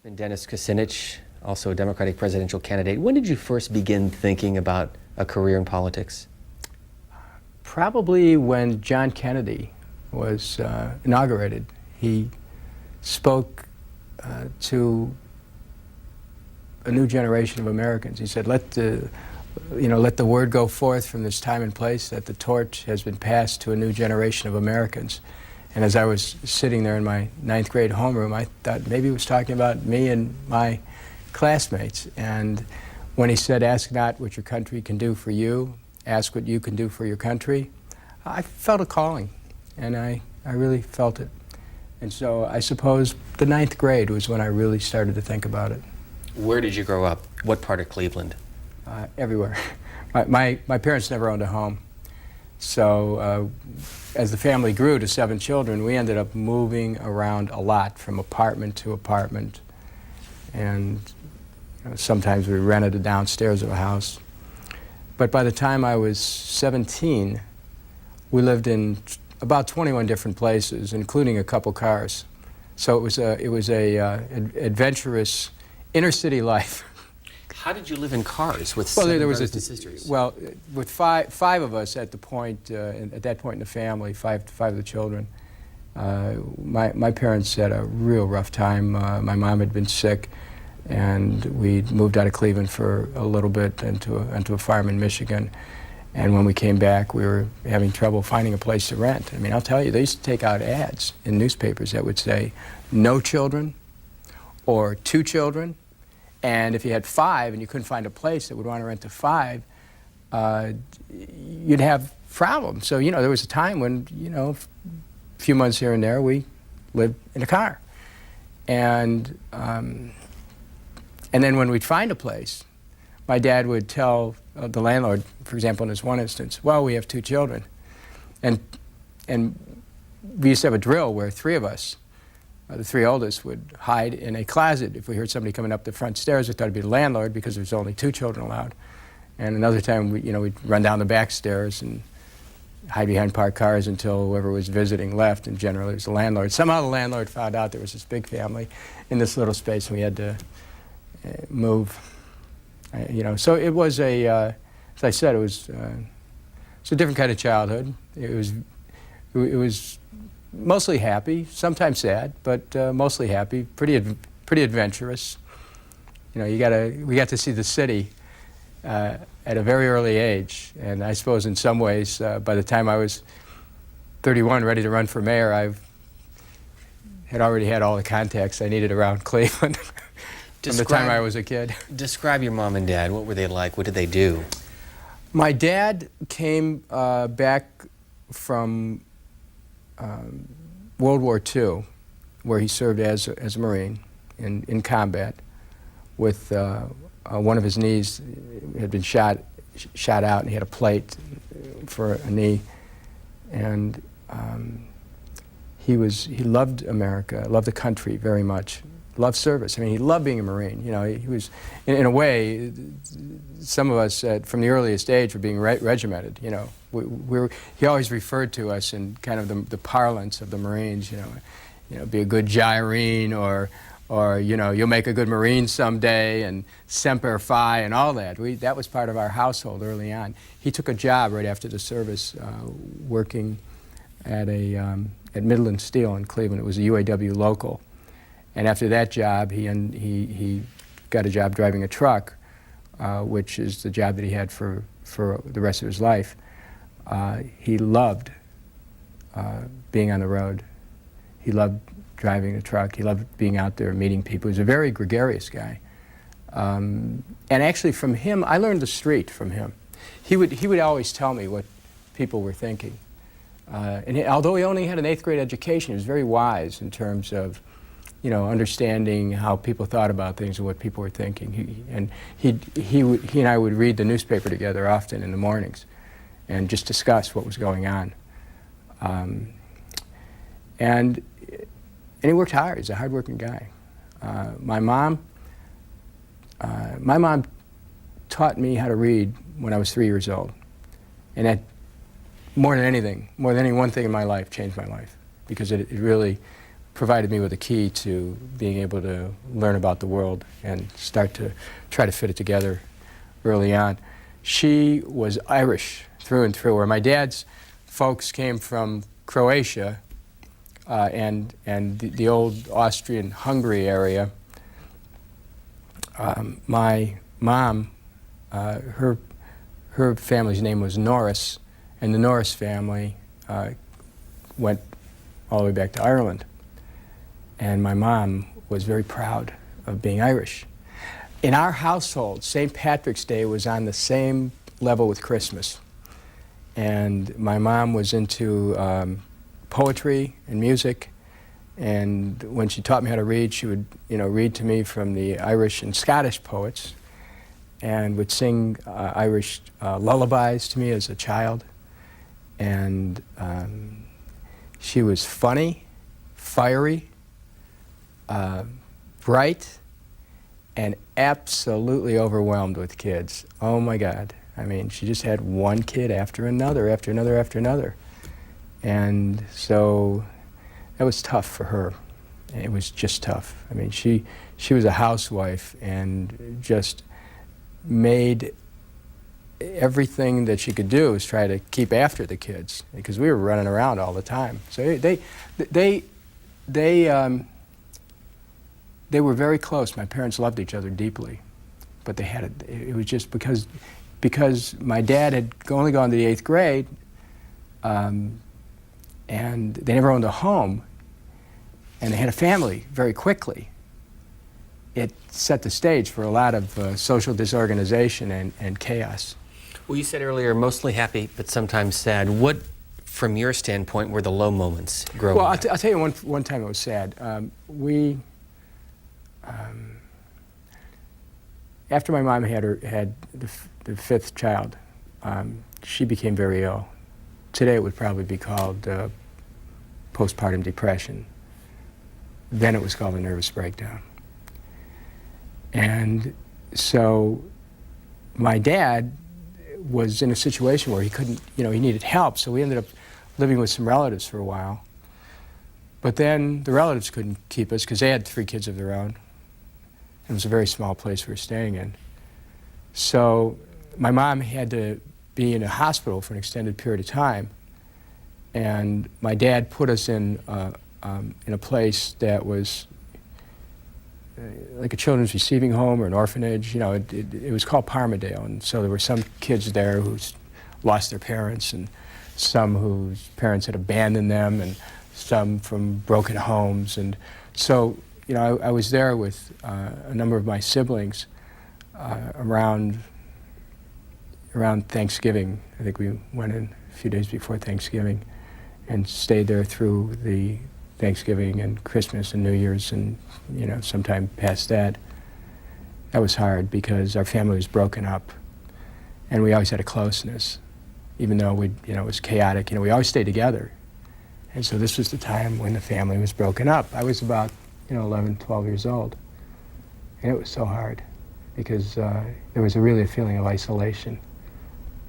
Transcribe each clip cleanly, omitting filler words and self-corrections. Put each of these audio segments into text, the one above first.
Congressman Dennis Kucinich, also a Democratic presidential candidate. When did you first begin thinking about a career in politics? Probably when John Kennedy was inaugurated. He spoke to a new generation of Americans. He said, let the word go forth from this time and place that the torch has been passed to a new generation of Americans. And as I was sitting there in my 9th grade homeroom, I thought maybe he was talking about me and my classmates. And when he said, ask not what your country can do for you, ask what you can do for your country, I felt a calling, and I really felt it. And so I suppose the 9th grade was when I really started to think about it. Where did you grow up? What part of Cleveland? Everywhere. My parents never owned a home. So as the family grew to 7 children, we ended up moving around a lot from apartment to apartment. And sometimes we rented a downstairs of a house. But by the time I was 17, we lived in about 21 different places, including a couple cars. So it was a adventurous inner city life. How did you live in cars with well, 7 there was brothers and sisters? Well, with five of us at that point in the family, five of the children, my parents had a real rough time. My mom had been sick, and we moved out of Cleveland for a little bit into a farm in Michigan. And when we came back, we were having trouble finding a place to rent. I mean, I'll tell you, they used to take out ads in newspapers that would say, no children, or 2 children. And if you had 5 and you couldn't find a place that would want to rent to 5, you'd have problems. So, there was a time when, a few months here and there, we lived in a car. And then when we'd find a place, my dad would tell the landlord, for example, in this one instance, well, we have 2 children. And we used to have a drill where 3 of us, the 3 oldest, would hide in a closet. If we heard somebody coming up the front stairs, we thought it'd be the landlord because there was only 2 children allowed. And another time, we'd run down the back stairs and hide behind parked cars until whoever was visiting left, and generally it was the landlord. Somehow the landlord found out there was this big family in this little space, and we had to move. So it was as I said, it was a different kind of childhood. It was mostly happy, sometimes sad, but mostly happy. Pretty adventurous. We got to see the city at a very early age, and I suppose in some ways, by the time I was 31, ready to run for mayor, I had already had all the contacts I needed around Cleveland from the time I was a kid. Describe your mom and dad. What were they like? What did they do? My dad came back from World War II, where he served as a Marine in combat. With one of his knees had been shot out, and he had a plate for a knee. And he loved America, loved the country very much. Loved service. I mean, he loved being a Marine. He was, in a way, some of us from the earliest age were being regimented. He always referred to us in kind of the parlance of the Marines. Be a good gyrene, or you'll make a good Marine someday, and semper fi, and all that. That was part of our household early on. He took a job right after the service, working at Midland Steel in Cleveland. It was a UAW local. And after that job, he got a job driving a truck, which is the job that he had for the rest of his life. He loved being on the road. He loved driving a truck. He loved being out there meeting people. He was a very gregarious guy. And actually from him, I learned the street from him. He would always tell me what people were thinking. Although he only had an 8th grade education, he was very wise in terms of understanding how people thought about things and what people were thinking. He and I would read the newspaper together often in the mornings and just discuss what was going on. And he worked hard. He's a hard-working guy. My mom taught me how to read when I was 3 years old. And that, more than anything, more than any one thing in my life, changed my life, because it really provided me with a key to being able to learn about the world and start to try to fit it together early on. She was Irish through and through, where my dad's folks came from Croatia and the old Austrian-Hungary area. My mom, her family's name was Norris, and the Norris family went all the way back to Ireland. And my mom was very proud of being Irish. In our household, St. Patrick's Day was on the same level with Christmas. And my mom was into poetry and music. And when she taught me how to read, she would, read to me from the Irish and Scottish poets, and would sing Irish lullabies to me as a child. And she was funny, fiery, bright, and absolutely overwhelmed with kids. Oh my God. I mean, she just had one kid after another, after another, after another. And so that was tough for her. It was just tough. I mean, she was a housewife and just made everything that she could do is try to keep after the kids, because we were running around all the time. So they were very close. My parents loved each other deeply, but it was just because my dad had only gone to the 8th grade, and they never owned a home, and they had a family very quickly. It set the stage for a lot of social disorganization and chaos. Well, you said earlier, mostly happy, but sometimes sad. What, from your standpoint, were the low moments growing up? Well, I'll tell you one time it was sad. After my mom had the 5th child, she became very ill. Today it would probably be called postpartum depression. Then it was called a nervous breakdown. And so my dad was in a situation where he couldn't, he needed help, so we ended up living with some relatives for a while. But then the relatives couldn't keep us because they had 3 kids of their own. It was a very small place we were staying in. So my mom had to be in a hospital for an extended period of time, and my dad put us in a place that was like a children's receiving home or an orphanage. It was called Parmadale, and so there were some kids there who lost their parents, and some whose parents had abandoned them, and some from broken homes. And so, I was there with a number of my siblings around Thanksgiving. I think we went in a few days before Thanksgiving and stayed there through the Thanksgiving and Christmas and New Year's, and sometime past that. That was hard because our family was broken up, and we always had a closeness, even though it was chaotic. We always stayed together, and so this was the time when the family was broken up. I was about 11, 12 years old, and it was so hard because there was really a feeling of isolation.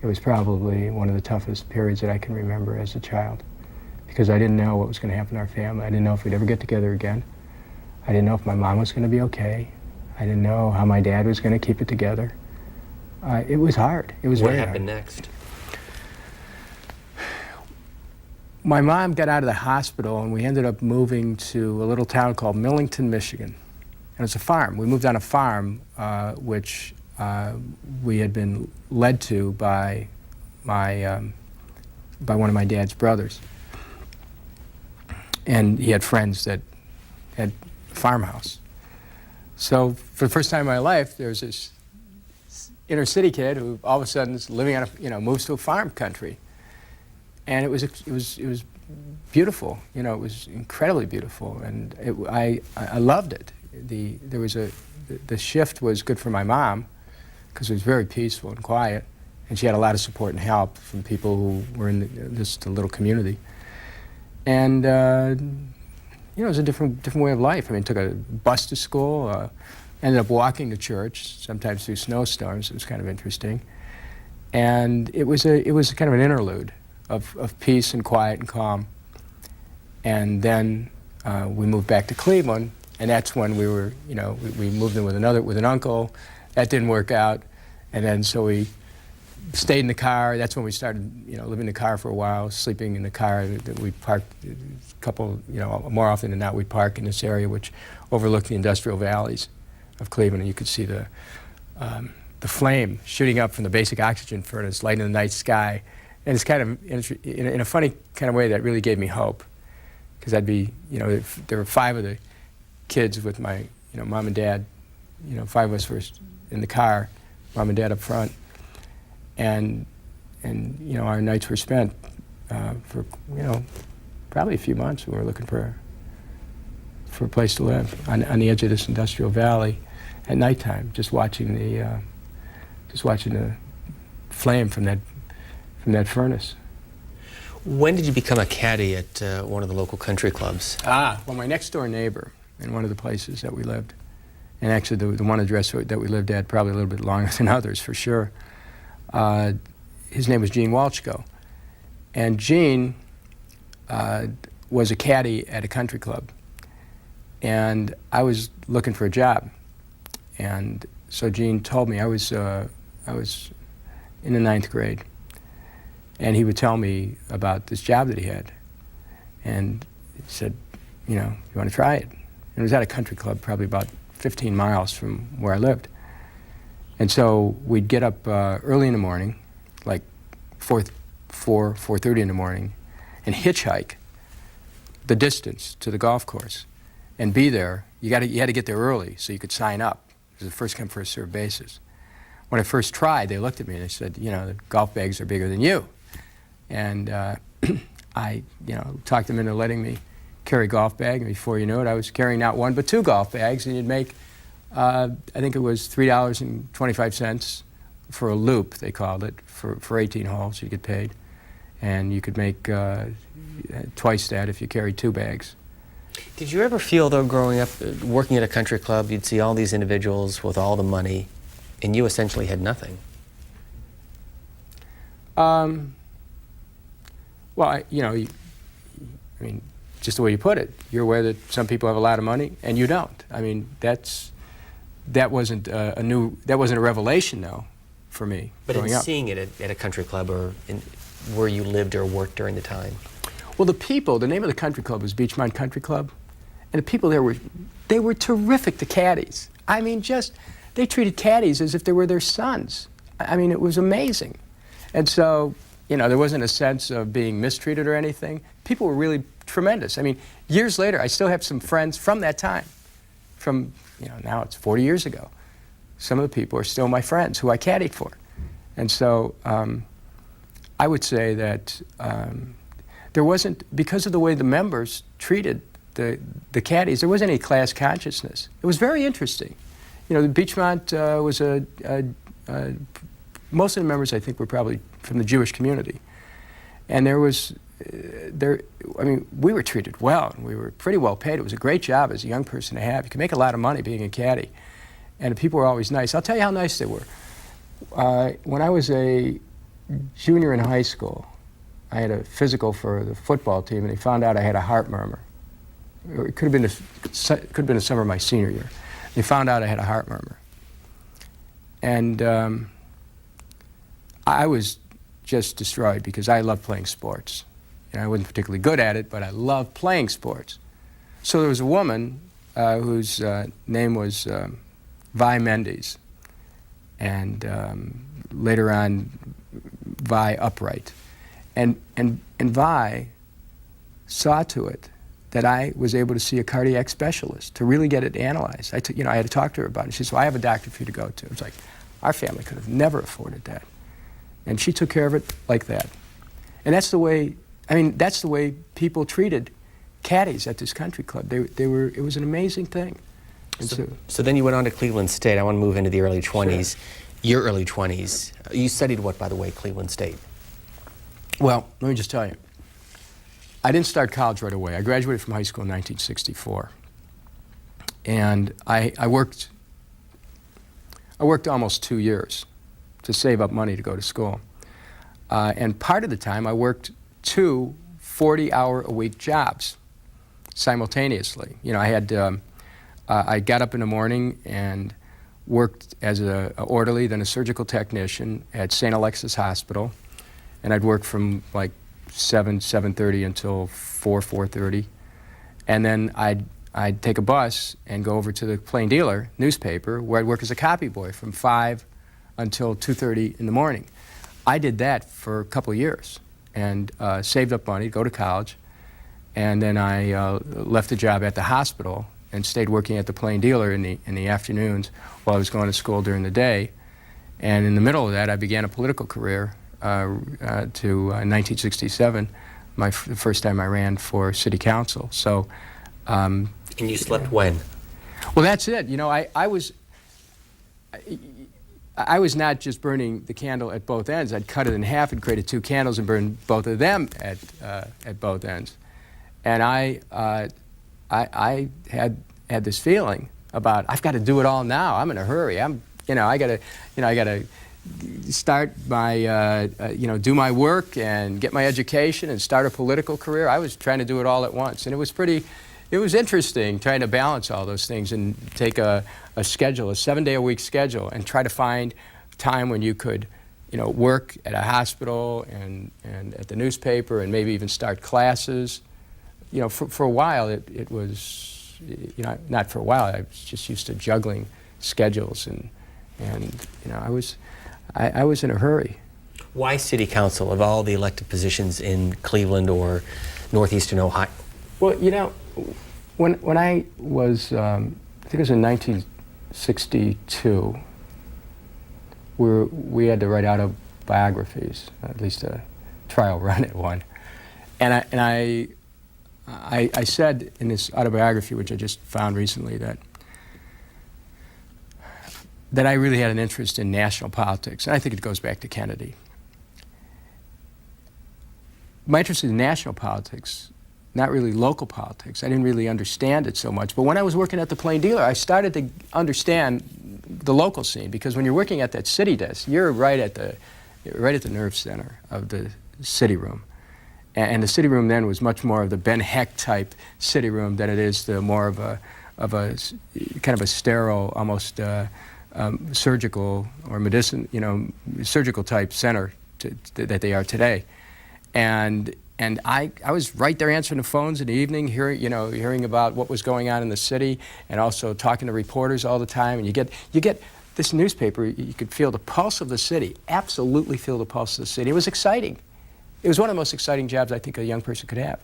It was probably one of the toughest periods that I can remember as a child, because I didn't know what was going to happen to our family. I didn't know if we'd ever get together again. I didn't know if my mom was going to be okay. I didn't know how my dad was going to keep it together. It was hard. It was very hard. What happened next? My mom got out of the hospital, and we ended up moving to a little town called Millington, Michigan. And it's a farm. We moved on a farm which we had been led to by one of my dad's brothers. And he had friends that had a farmhouse. So for the first time in my life, there was this inner city kid who all of a sudden is living on moves to a farm country. And it was beautiful. It was incredibly beautiful, and I loved it. The shift was good for my mom because it was very peaceful and quiet, and she had a lot of support and help from people who were in this little community. And it was a different way of life. I mean, took a bus to school, ended up walking to church, sometimes through snowstorms. It was kind of interesting, and it was kind of an interlude of peace and quiet and calm. And then we moved back to Cleveland, and that's when we were, you know, we moved in with an uncle. That didn't work out, and then so we stayed in the car. That's when we started, you know, living in the car for a while, sleeping in the car. We parked a couple, you know, more often than not, we'd park in this area which overlooked the industrial valleys of Cleveland, and you could see the flame shooting up from the basic oxygen furnace, lighting the night sky. And it's kind of, in a funny kind of way, that really gave me hope. Because I'd be, you know, if there were 5 of the kids with my, you know, mom and dad, you know, 5 of us were in the car, mom and dad up front. And you know, our nights were spent for, you know, probably a few months. We were looking for a place to live on the edge of this industrial valley at nighttime, just watching the flame from that furnace. When did you become a caddy at one of the local country clubs? Well, my next door neighbor in one of the places that we lived, and actually the one address that we lived at probably a little bit longer than others for sure, his name was Gene Walchko. And Gene was a caddy at a country club. And I was looking for a job. And so Gene told me, I was in the 9th grade. And he would tell me about this job that he had. And he said, you know, you want to try it? And it was at a country club probably about 15 miles from where I lived. And so we'd get up early in the morning, like 4:30 in the morning, and hitchhike the distance to the golf course and be there. You had to get there early so you could sign up. It was a first come, first served basis. When I first tried, they looked at me and they said, you know, the golf bags are bigger than you. And I, you know, talked them into letting me carry a golf bag, and before you knew it, I was carrying not 1 but 2 golf bags, and you'd make, I think it was $3.25 for a loop, they called it, for 18 holes. You get paid, and you could make twice that if you carried 2 bags. Did you ever feel, though, growing up, working at a country club, you'd see all these individuals with all the money, and you essentially had nothing? Well, you know, I mean, just the way you put it, you're aware that some people have a lot of money and you don't. I mean, that wasn't a revelation, though, for me. But growing in up. seeing it at a country club or where you lived or worked during the time? Well, the name of the country club was Beachmont Country Club, and the people there were terrific to caddies. I mean, they treated caddies as if they were their sons. I mean, it was amazing. And so, you know, there wasn't a sense of being mistreated or anything. People were really tremendous. I mean, years later, I still have some friends from that time. From, you know, now it's 40 years ago. Some of the people are still my friends who I caddied for. And so I would say that there wasn't, because of the way the members treated the caddies, there wasn't any class consciousness. It was very interesting. You know, the Beachmont was most of the members, I think, were probably from the Jewish community. And I mean, we were treated well, and we were pretty well paid. It was a great job as a young person to have. You could make a lot of money being a caddy. And the people were always nice. I'll tell you how nice they were. When I was a junior in high school, I had a physical for the football team, and they found out I had a heart murmur. It could have been the summer of my senior year. They found out I had a heart murmur. And I was just destroyed because I loved playing sports. And I wasn't particularly good at it, but I loved playing sports. So there was a woman whose name was Vi Mendes, and later on Vi Upright. And Vi saw to it that I was able to see a cardiac specialist to really get it analyzed. I had to talk to her about it. She said, well, I have a doctor for you to go to. It's like, our family could have never afforded that. And she took care of it like that. And that's the way, I mean, that's the way people treated caddies at this country club. It was an amazing thing. So then you went on to Cleveland State. I want to move into the early 20s. Sure. Your early 20s. You studied what, by the way, Cleveland State? Well, let me just tell you. I didn't start college right away. I graduated from high school in 1964. And I worked almost 2 years to save up money to go to school. And part of the time I worked 2 40-hour-a-week jobs. simultaneously. You know, I got up in the morning and worked as an orderly, then a surgical technician at St. Alexis Hospital, and I'd work from like 7:30 until 4:30, and then I'd take a bus and go over to the Plain Dealer newspaper, where I'd work as a copy boy from 5 until 2:30 in the morning. I did that for a couple of years and saved up money to go to college, and then I left the job at the hospital and stayed working at the Plain Dealer in the afternoons while I was going to school during the day. And in the middle of that, I began a political career to 1967, the first time I ran for city council. So. And you slept when? Well, that's it. You know, I was not just burning the candle at both ends. I'd cut it in half and created two candles and burned both of them at both ends. And I had this feeling about, I've got to do it all now. I'm in a hurry. I gotta start my do my work and get my education and start a political career. I was trying to do it all at once, and it was interesting trying to balance all those things and take a schedule, a 7-day-a-week schedule, and try to find time when you could, work at a hospital and at the newspaper and maybe even start classes. For a while it was, not for a while, I was just used to juggling schedules and I was in a hurry. Why city council of all the elected positions in Cleveland or northeastern Ohio? Well, when I was, I think it was in 1962, we had to write autobiographies, at least a trial run at one. And I said in this autobiography, which I just found recently, that I really had an interest in national politics, and I think it goes back to Kennedy. My interest in national politics, not really local politics. I didn't really understand it so much. But when I was working at the Plain Dealer, I started to understand the local scene, because when you're working at that city desk, you're right at the nerve center of the city room. And the city room then was much more of the Ben Heck type city room than it is the more of a kind of a sterile, almost surgical or surgical type center that they are today. And I was right there answering the phones in the evening, hearing about what was going on in the city, and also talking to reporters all the time. And you get this newspaper, you could feel the pulse of the city, absolutely feel the pulse of the city. It was exciting. It was one of the most exciting jobs I think a young person could have.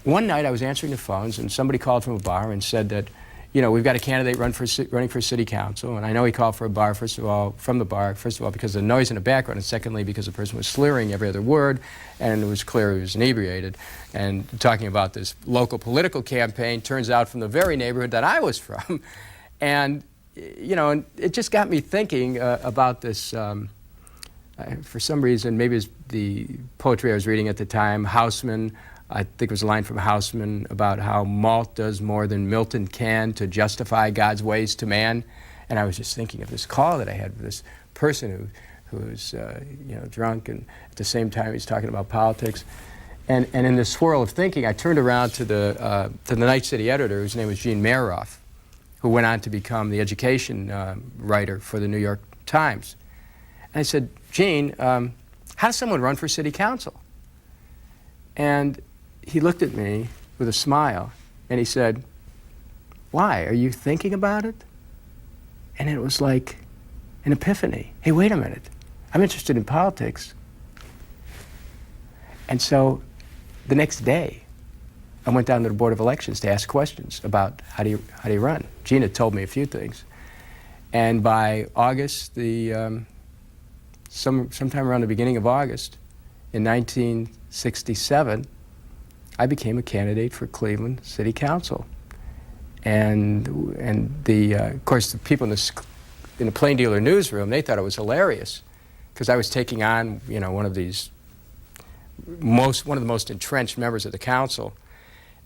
One night I was answering the phones, and somebody called from a bar and said that, we've got a candidate running for city council. And I know he called for a bar, first of all, because of the noise in the background, and secondly, because the person was slurring every other word, and it was clear he was inebriated. And talking about this local political campaign, turns out from the very neighborhood that I was from. And, and it just got me thinking about this, for some reason, maybe it's the poetry I was reading at the time, Houseman. I think it was a line from Houseman about how malt does more than Milton can to justify God's ways to man. And I was just thinking of this call that I had with this person who was drunk, and at the same time he's talking about politics. And in this swirl of thinking, I turned around to the night city editor, whose name was Gene Mayeroff, who went on to become the education writer for the New York Times. And I said, Gene, how does someone run for city council? And he looked at me with a smile, and he said, why? Are you thinking about it? And it was like an epiphany. Hey, wait a minute. I'm interested in politics. And so the next day, I went down to the Board of Elections to ask questions about how do you run. Gene had told me a few things. And by August, sometime around the beginning of August, in 1967, I became a candidate for Cleveland City Council. And of course, the people in the Plain Dealer newsroom, they thought it was hilarious, because I was taking on, one of the most entrenched members of the council.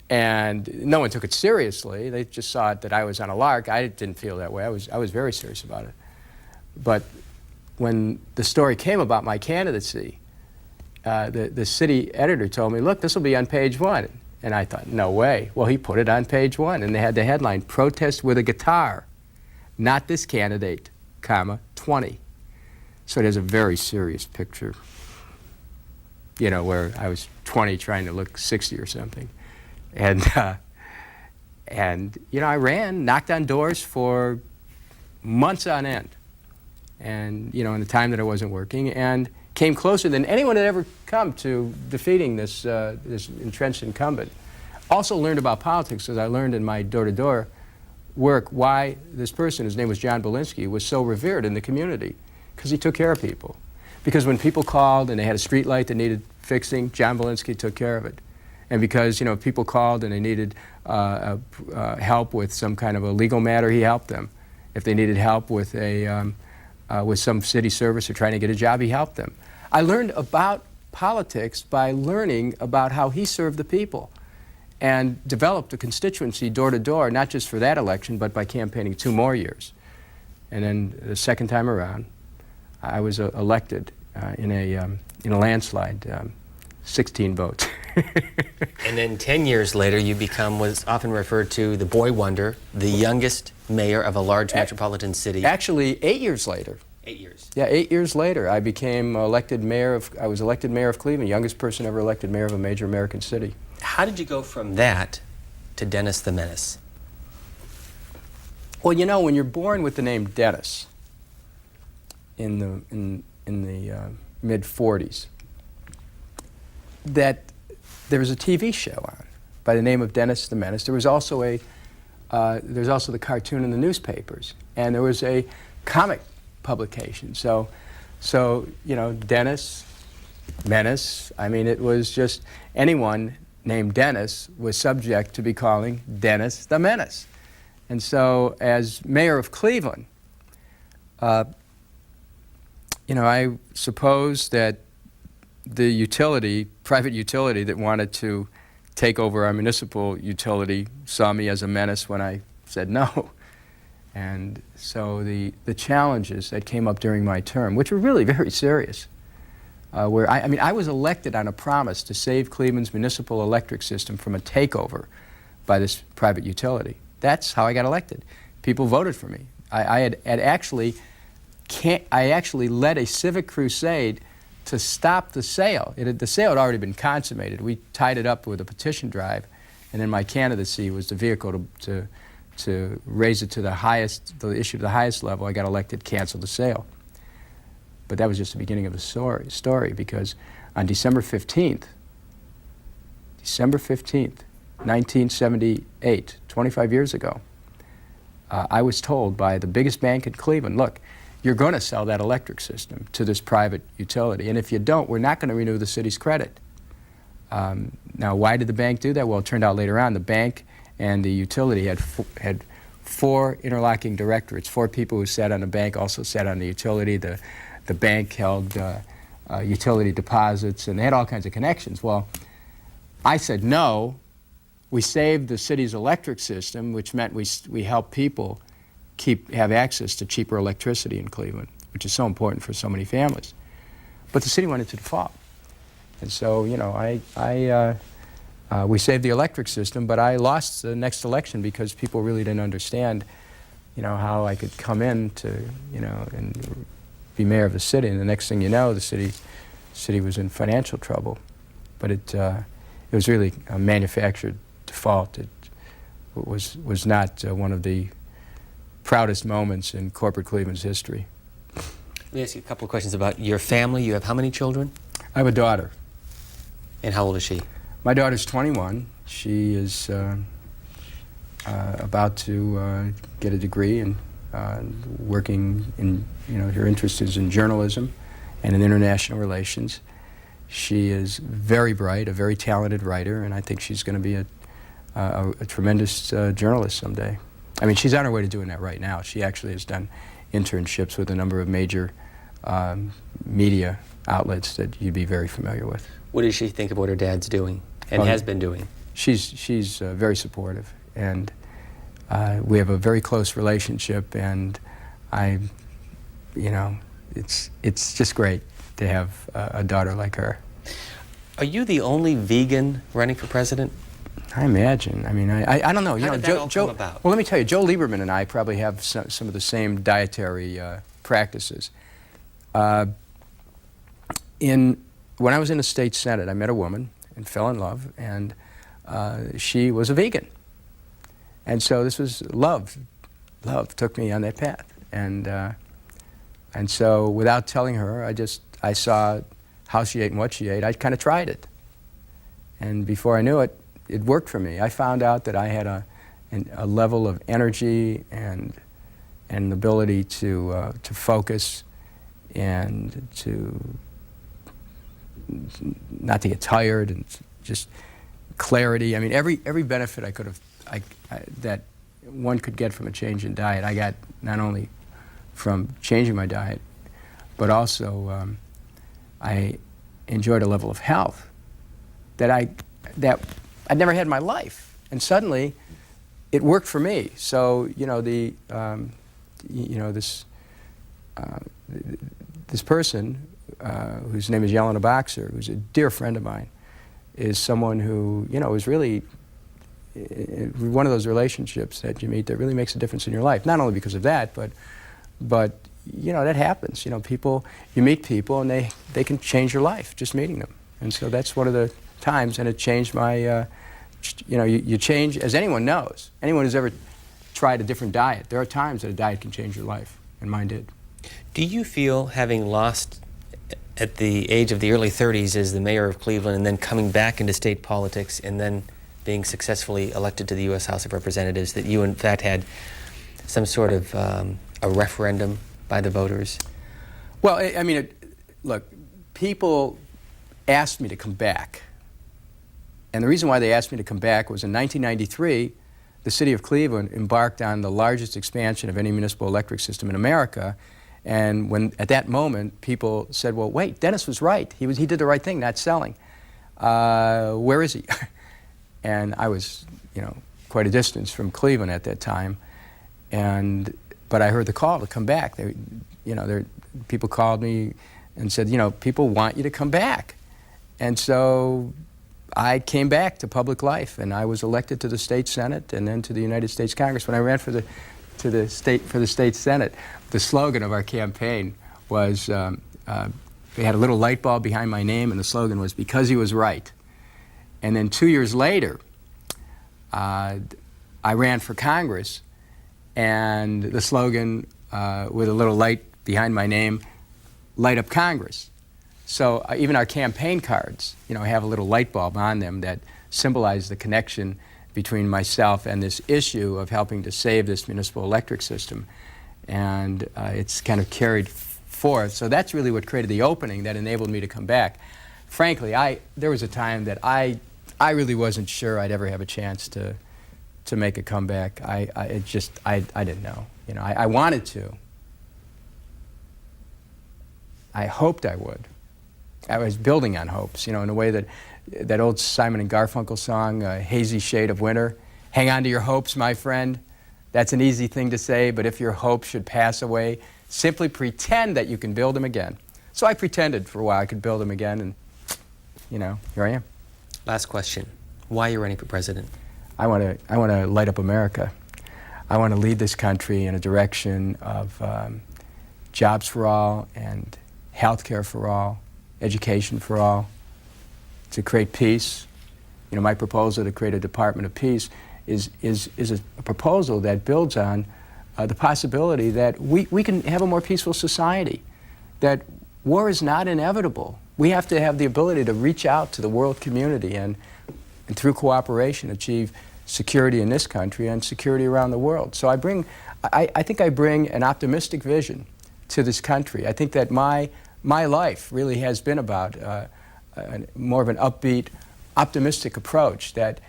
And no one took it seriously. They just saw it that I was on a lark. I didn't feel that way. I was very serious about it. But when the story came about my candidacy, the city editor told me, look, this will be on page 1. And I thought, no way. Well, he put it on page 1, and they had the headline, "Protest with a Guitar. Not this candidate, comma, 20." So it has a very serious picture, you know, where I was 20 trying to look 60 or something. And you know, I ran, knocked on doors for months on end. And, you know, in the time that I wasn't working, and came closer than anyone had ever come to defeating this, this entrenched incumbent. Also learned about politics, as I learned in my door-to-door work, why this person, his name was John Belinsky, was so revered in the community, because he took care of people. Because when people called and they had a street light that needed fixing, John Belinsky took care of it. And because, you know, people called and they needed help with some kind of a legal matter, he helped them. If they needed help with with some city service or trying to get a job, he helped them. I learned about politics by learning about how he served the people, and developed a constituency door to door, not just for that election, but by campaigning 2 more years. And then the second time around, I was elected in a landslide, 16 votes. And then 10 years later, you become what's often referred to the boy wonder, the youngest mayor of a large metropolitan city. Actually, 8 years later. 8 years. Yeah, 8 years later, I became elected mayor of, I was elected mayor of Cleveland, youngest person ever elected mayor of a major American city. How did you go from that to Dennis the Menace? Well, you know, when you're born with the name Dennis in the mid-40s, that there was a TV show on by the name of Dennis the Menace. There was also there's also the cartoon in the newspapers, and there was a comic publication. So you know, Dennis, Menace. I mean, it was just anyone named Dennis was subject to be calling Dennis the Menace. And so, as mayor of Cleveland, you know, I suppose that the private utility that wanted to take over our municipal utility saw me as a menace when I said no. And so the challenges that came up during my term, which were really very serious, where I mean, I was elected on a promise to save Cleveland's municipal electric system from a takeover by this private utility. That's how I got elected. People voted for me. I actually led a civic crusade to stop the sale. The sale had already been consummated. We tied it up with a petition drive, and then my candidacy was the vehicle to raise it to the issue to the highest level. I got elected, canceled the sale. But that was just the beginning of the story, because on December 15th, 1978, 25 years ago, I was told by the biggest bank in Cleveland, look, you're going to sell that electric system to this private utility, and if you don't, we're not going to renew the city's credit. Now, why did the bank do that? Well, it turned out later on the bank and the utility had 4 interlocking directorates. 4 people who sat on the bank also sat on the utility. The bank held utility deposits, and they had all kinds of connections. Well, I said no. We saved the city's electric system, which meant we helped people have access to cheaper electricity in Cleveland, which is so important for so many families. But the city went into default. And so, you know, we saved the electric system, but I lost the next election because people really didn't understand, you know, how I could come in to, you know, and be mayor of the city. And the next thing you know, the city was in financial trouble. But it was really a manufactured default. It was not one of the proudest moments in corporate Cleveland's history. Let me ask you a couple of questions about your family. You have how many children? I have a daughter. And how old is she? My daughter's 21. She is about to get a degree and working in, you know, her interest is in journalism and in international relations. She is very bright, a very talented writer, and I think she's going to be a tremendous journalist someday. I mean, she's on her way to doing that right now. She actually has done internships with a number of major media outlets that you'd be very familiar with. What does she think of what her dad's doing and has been doing? She's very supportive, and we have a very close relationship, and you know, it's just great to have a daughter like her. Are you the only vegan running for president? I imagine. I mean, I don't know. How did that all come about? Well, let me tell you, Joe Lieberman and I probably have some of the same dietary practices. When I was in the state senate, I met a woman and fell in love, and she was a vegan. And so this was love. Love took me on that path. And so without telling her, I saw how she ate and what she ate. I kind of tried it. And before I knew it, it worked for me. I found out that I had a level of energy and an ability to focus and to not to get tired, and just clarity. I mean, every benefit I could have that one could get from a change in diet, I got not only from changing my diet, but also I enjoyed a level of health that I'd never had in my life, and suddenly it worked for me. So this person whose name is Yelena Boxer, who's a dear friend of mine, is someone who is really one of those relationships that you meet that really makes a difference in your life. Not only because of that, but that happens. You meet people and they can change your life just meeting them. And so that's one of the times, and it changed my. You change, as anyone knows. Anyone who's ever tried a different diet, there are times that a diet can change your life, and mine did. Do you feel, having lost at the age of the early 30s as the mayor of Cleveland, and then coming back into state politics, and then being successfully elected to the U.S. House of Representatives, that you in fact had some sort of a referendum by the voters? Well, I mean, look, people asked me to come back. And the reason why they asked me to come back was in 1993, the city of Cleveland embarked on the largest expansion of any municipal electric system in America. And at that moment, people said, well, wait, Dennis was right. He did the right thing, not selling. Where is he? And I was, quite a distance from Cleveland at that time. But I heard the call to come back. People called me and said, people want you to come back. And so I came back to public life, and I was elected to the state senate and then to the United States Congress. When I ran for the state senate, the slogan of our campaign was, they had a little light bulb behind my name, and the slogan was, "Because he was right." And then 2 years later, I ran for Congress, and the slogan with a little light behind my name, "Light up Congress." So even our campaign cards, have a little light bulb on them that symbolize the connection between myself and this issue of helping to save this municipal electric system. And it's kind of carried forth. So that's really what created the opening that enabled me to come back. Frankly, there was a time that I really wasn't sure I'd ever have a chance to make a comeback. I didn't know. I wanted to. I hoped I would. I was building on hopes, in a way that old Simon and Garfunkel song, "Hazy Shade of Winter." Hang on to your hopes, my friend. That's an easy thing to say, but if your hopes should pass away, simply pretend that you can build them again. So I pretended for a while I could build them again, and, here I am. Last question. Why are you running for president? I want to light up America. I want to lead this country in a direction of jobs for all and health care for all, education for all, to create peace. My proposal to create a Department of Peace is a proposal that builds on the possibility that we can have a more peaceful society, that war is not inevitable. We have to have the ability to reach out to the world community and through cooperation achieve security in this country and security around the world. So I think I bring an optimistic vision to this country. I think that my life really has been about more of an upbeat, optimistic approach that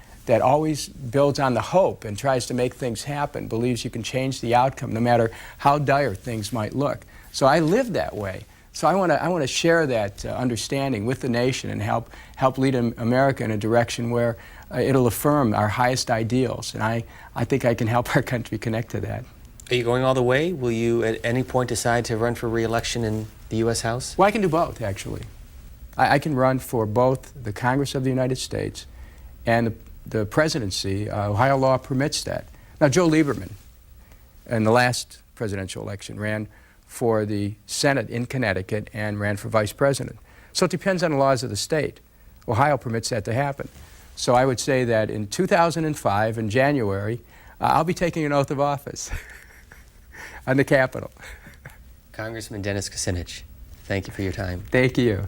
always builds on the hope and tries to make things happen, believes you can change the outcome no matter how dire things might look. So I live that way. So I want to share that understanding with the nation and help lead America in a direction where it'll affirm our highest ideals. And I think I can help our country connect to that. Are you going all the way? Will you at any point decide to run for re-election in the U.S. House? Well, I can do both, actually. I can run for both the Congress of the United States and the presidency, Ohio law permits that. Now, Joe Lieberman, in the last presidential election, ran for the Senate in Connecticut and ran for vice president. So it depends on the laws of the state. Ohio permits that to happen. So I would say that in 2005, in January, I'll be taking an oath of office on the Capitol. Congressman Dennis Kucinich, thank you for your time. Thank you.